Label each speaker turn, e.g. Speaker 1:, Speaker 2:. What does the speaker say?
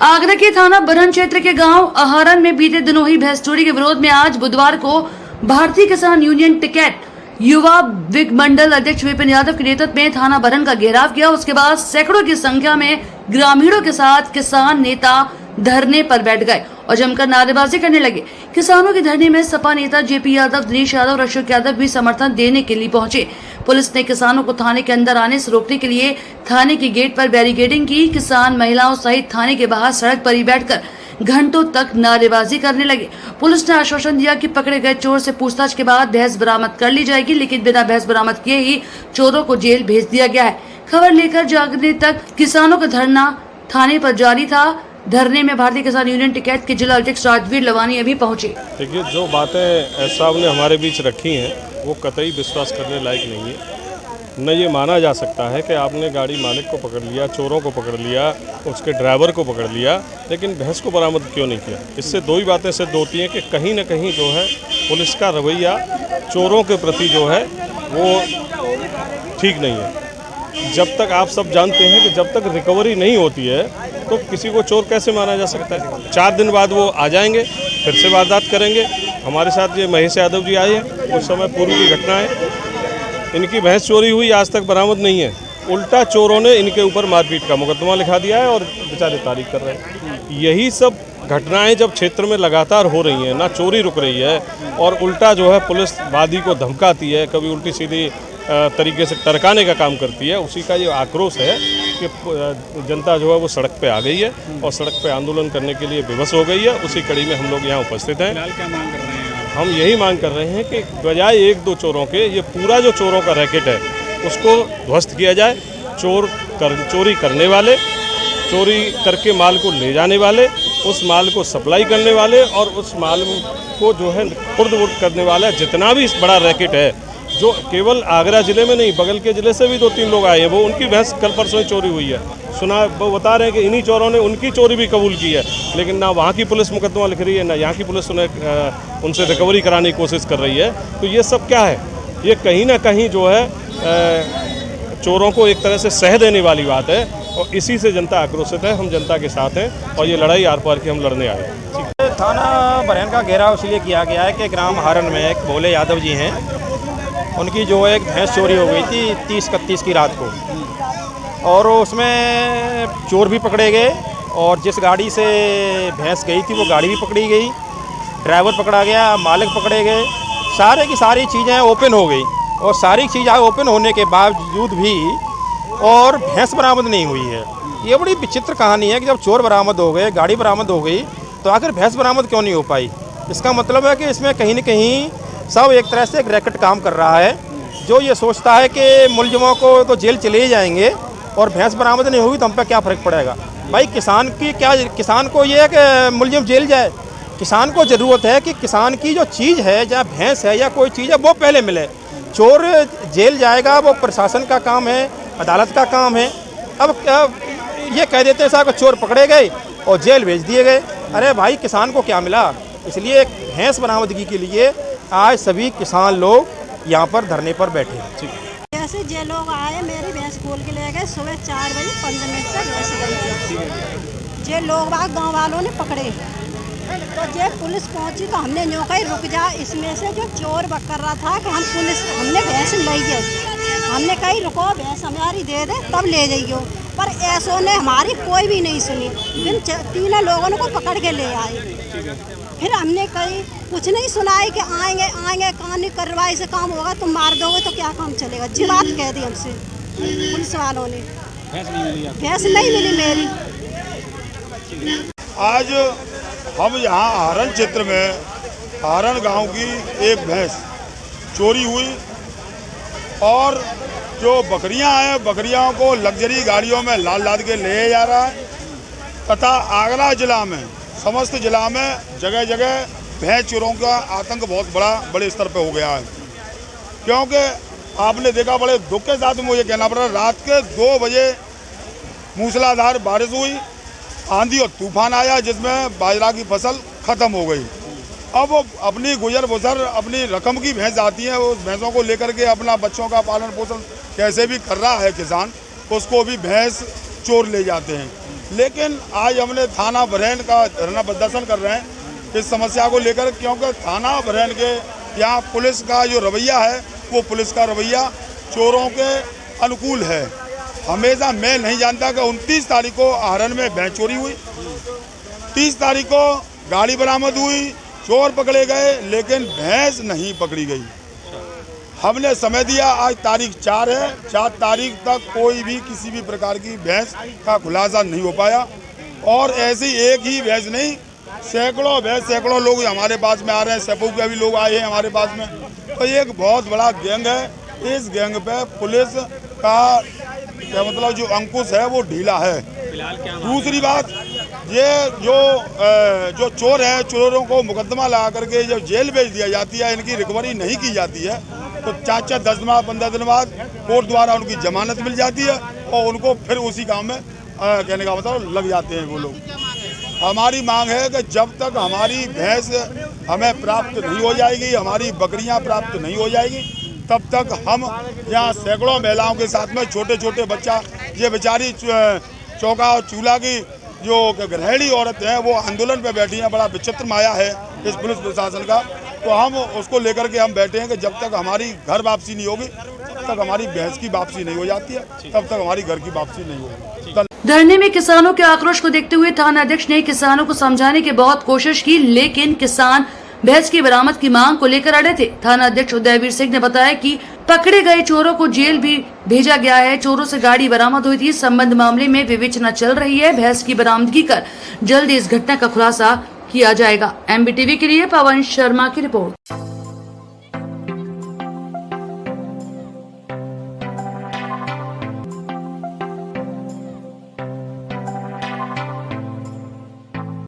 Speaker 1: आगरा के थाना बरहन क्षेत्र के गांव अहारन में बीते दिनों ही भैंस चोरी के विरोध में आज बुधवार को भारतीय किसान यूनियन टिकैत युवा विग मंडल अध्यक्ष विपिन यादव के नेतृत्व में थाना बरहन का घेराव किया। उसके बाद सैकड़ों की संख्या में ग्रामीणों के साथ किसान नेता धरने पर बैठ गए और जमकर नारेबाजी करने लगे। किसानों के धरने में सपा नेता जेपी यादव, दिनेश यादव और अशोक यादव भी समर्थन देने के लिए पहुंचे। पुलिस ने किसानों को थाने के अंदर आने से रोकने के लिए थाने के गेट पर बैरिकेडिंग की। किसान महिलाओं सहित थाने के बाहर सड़क पर ही बैठकर घंटों तक नारेबाजी करने लगे। पुलिस ने आश्वासन दिया कि पकड़े गए चोर से पूछताछ के बाद भैंस बरामद कर ली जाएगी, लेकिन बिना भैंस बरामद किए ही चोरों को जेल भेज दिया गया है। खबर लेकर जागने तक किसानों का धरना थाने पर जारी था। धरने में भारतीय किसान यूनियन टिकैत के जिला अध्यक्ष राजवीर लवानी अभी पहुंचे।
Speaker 2: देखिए, जो बातें साहब ने हमारे बीच रखी हैं वो कतई विश्वास करने लायक नहीं है। न ये माना जा सकता है कि आपने गाड़ी मालिक को पकड़ लिया, चोरों को पकड़ लिया, उसके ड्राइवर को पकड़ लिया, लेकिन भैंस को बरामद क्यों नहीं किया। इससे दो ही बातें सिद्ध होती हैं कि कहीं न कहीं जो है पुलिस का रवैया चोरों के प्रति जो है वो ठीक नहीं है। जब तक आप सब जानते हैं कि जब तक रिकवरी नहीं होती है तो किसी को चोर कैसे माना जा सकता है। 4 दिन बाद वो आ जाएंगे, फिर से वारदात करेंगे। हमारे साथ ये महेश यादव जी आए हैं, उस समय पूर्व की घटना है। इनकी भैंस चोरी हुई, आज तक बरामद नहीं है। उल्टा चोरों ने इनके ऊपर मारपीट का मुकदमा लिखा दिया है और बेचारे तारीख कर रहे हैं। यही सब घटनाएं जब क्षेत्र में लगातार हो रही हैं, ना चोरी रुक रही है और उल्टा जो है पुलिस वादी को धमकाती है, कभी उल्टी सीधी तरीके से टरकाने का काम करती है, उसी का ये आक्रोश है कि जनता जो है वो सड़क पे आ गई है और सड़क पे आंदोलन करने के लिए विवश हो गई है। उसी कड़ी में हम लोग यहाँ उपस्थित हैं।
Speaker 3: क्या मांग कर रहे हैं?
Speaker 2: हम यही मांग कर रहे हैं कि बजाय 1-2 चोरों के, ये पूरा जो चोरों का रैकेट है उसको ध्वस्त किया जाए। चोरी करने वाले, चोरी करके माल को ले जाने वाले, उस माल को सप्लाई करने वाले और उस माल को जो है खुर्द-बुर्द करने वाला जितना भी बड़ा रैकेट है, जो केवल आगरा जिले में नहीं, बगल के जिले से भी 2-3 लोग आए हैं। वो उनकी भैंस कल परसों ही चोरी हुई है। सुना, वो बता रहे हैं कि इन्हीं चोरों ने उनकी चोरी भी कबूल की है, लेकिन ना वहाँ की पुलिस मुकदमा लिख रही है, ना यहाँ की पुलिस उनसे रिकवरी कराने की कोशिश कर रही है। तो ये सब क्या है? ये कहीं ना कहीं जो है चोरों को एक तरह से सह देने वाली बात है और इसी से जनता आक्रोशित है। हम जनता के साथ हैं और ये लड़ाई आर पार की हम लड़ने आए हैं।
Speaker 3: थाना बरहन का घेराव इसलिए किया गया है कि ग्राम हारन में एक भोले यादव जी हैं, उनकी जो एक भैंस चोरी हो गई थी 30-31 की रात को, और उसमें चोर भी पकड़े गए और जिस गाड़ी से भैंस गई थी वो गाड़ी भी पकड़ी गई, ड्राइवर पकड़ा गया, मालिक पकड़े गए, सारे की सारी चीज़ें ओपन हो गई और सारी चीज़ें ओपन होने के बावजूद भी और भैंस बरामद नहीं हुई है। ये बड़ी विचित्र कहानी है कि जब चोर बरामद हो गए, गाड़ी बरामद हो गई, तो आखिर भैंस बरामद क्यों नहीं हो पाई। इसका मतलब है कि इसमें कहीं न कहीं सब एक तरह से एक रैकेट काम कर रहा है, जो ये सोचता है कि मुलजिमों को तो जेल चले ही जाएंगे और भैंस बरामद नहीं होगी तो हम पे क्या फ़र्क पड़ेगा। भाई किसान की क्या, किसान को ये है कि मुलजिम जेल जाए। किसान को ज़रूरत है कि किसान की जो चीज़ है, चाहे भैंस है या कोई चीज़ है, वो पहले मिले। चोर जेल जाएगा, वो प्रशासन का काम है, अदालत का काम है। अब ये कह देते हैं साहब कि चोर पकड़े गए और जेल भेज दिए गए। अरे भाई, किसान को क्या मिला? इसलिए भैंस बरामदगी के लिए आज सभी किसान लोग यहाँ पर धरने पर बैठे हैं।
Speaker 4: जैसे जे लोग आए, मेरी भैंस खोल के ले गए सुबह 4 बजे 15 मिनट तक भैंस गई। जे लोग गाँव वालों ने पकड़े तो जे पुलिस पहुंची तो हमने न्यों कही रुक जा। इसमें से जो चोर कर रहा था कि हमने भैंस लाई है, हमने कही रुको, भैंस हमारी दे दे तब ले जाइयो, पर ऐसों ने हमारी कोई भी नहीं सुनी। फिर 3 लोगों को पकड़ के ले आए। फिर हमने कही कुछ नहीं सुनाई कि आएंगे कानूनी कार्रवाई से काम होगा, तुम मार दोगे तो क्या काम चलेगा। जी बात कह दी हमसे पुलिस वालों ने। भैंस नहीं मिली मेरी।
Speaker 5: आज हम यहाँ हारन क्षेत्र में, हारन गांव की एक भैंस चोरी हुई और जो बकरियां हैं, बकरियों को लग्जरी गाड़ियों में लाद के ले जा रहा है तथा आगरा जिला में, समस्त जिला में जगह जगह भैंस चोरों का आतंक बहुत बड़े स्तर पे हो गया है। क्योंकि आपने देखा, बड़े दुख के साथ मुझे कहना पड़ा, रात के 2 बजे मूसलाधार बारिश हुई, आंधी और तूफान आया जिसमें बाजरा की फसल ख़त्म हो गई। अब वो अपनी गुजर बसर, अपनी रकम की भैंस आती है, उस भैंसों को लेकर के अपना बच्चों का पालन पोषण कैसे भी कर रहा है किसान, उसको भी भैंस चोर ले जाते हैं। लेकिन आज हमने थाना बरैन का धरना प्रदर्शन कर रहे हैं इस समस्या को लेकर, क्योंकि थाना बरैन के यहाँ पुलिस का जो रवैया है वो पुलिस का रवैया चोरों के अनुकूल है। हमेशा मैं नहीं जानता कि 29 तारीख को आहरण में भैंस चोरी हुई, 30 तारीख को गाड़ी बरामद हुई, चोर पकड़े गए, लेकिन भैंस नहीं पकड़ी गई। हमने समय दिया, आज तारीख 4 है, 4 तारीख तक कोई भी किसी भी प्रकार की भैंस का खुलासा नहीं हो पाया। और ऐसी एक ही भैंस नहीं, सैकड़ों भैंस, सैकड़ों लोग हमारे पास में आ रहे हैं, सपू के भी लोग आए हैं हमारे पास में। तो एक बहुत बड़ा गैंग है, इस गैंग पे पुलिस का क्या मतलब जो अंकुश है वो ढीला है। दूसरी बात, ये जो चोर है, चोरों को मुकदमा लगा करके जब जेल भेज दिया जाती है, इनकी रिकवरी नहीं की जाती है, तो 4-4, 10 दिन बाद, 15 दिन बाद कोर्ट द्वारा उनकी जमानत मिल जाती है और उनको फिर उसी काम में कहने का मतलब लग जाते हैं वो लोग। हमारी मांग है कि जब तक हमारी भैंस हमें प्राप्त नहीं हो जाएगी, हमारी बकरियां प्राप्त नहीं हो जाएगी, तब तक हम यहाँ सैकड़ों महिलाओं के साथ में छोटे छोटे बच्चा, ये बेचारी चौका और चूल्हा की जो गृहिणी औरत है वो आंदोलन पे बैठी हैं। बड़ा विचित्र माया है इस पुलिस प्रशासन का। तो हम उसको लेकर के हम बैठे हैं कि जब तक हमारी घर वापसी नहीं होगी, तब तक हमारी भैंस की वापसी नहीं हो जाती है, तब तक हमारी घर की वापसी नहीं होगी।
Speaker 1: धरने में किसानों के आक्रोश को देखते हुए थाना अध्यक्ष ने किसानों को समझाने की बहुत कोशिश की, लेकिन किसान भैंस की बरामद की मांग को लेकर अड़े थे। थाना अध्यक्ष उदयवीर सिंह ने बताया कि पकड़े गए चोरों को जेल भी भेजा गया है। चोरों से गाड़ी बरामद हुई थी। इस संबंध मामले में विवेचना चल रही है। भैंस की बरामदगी कर जल्द इस घटना का खुलासा किया जाएगा। MBTV के लिए पवन शर्मा की रिपोर्ट।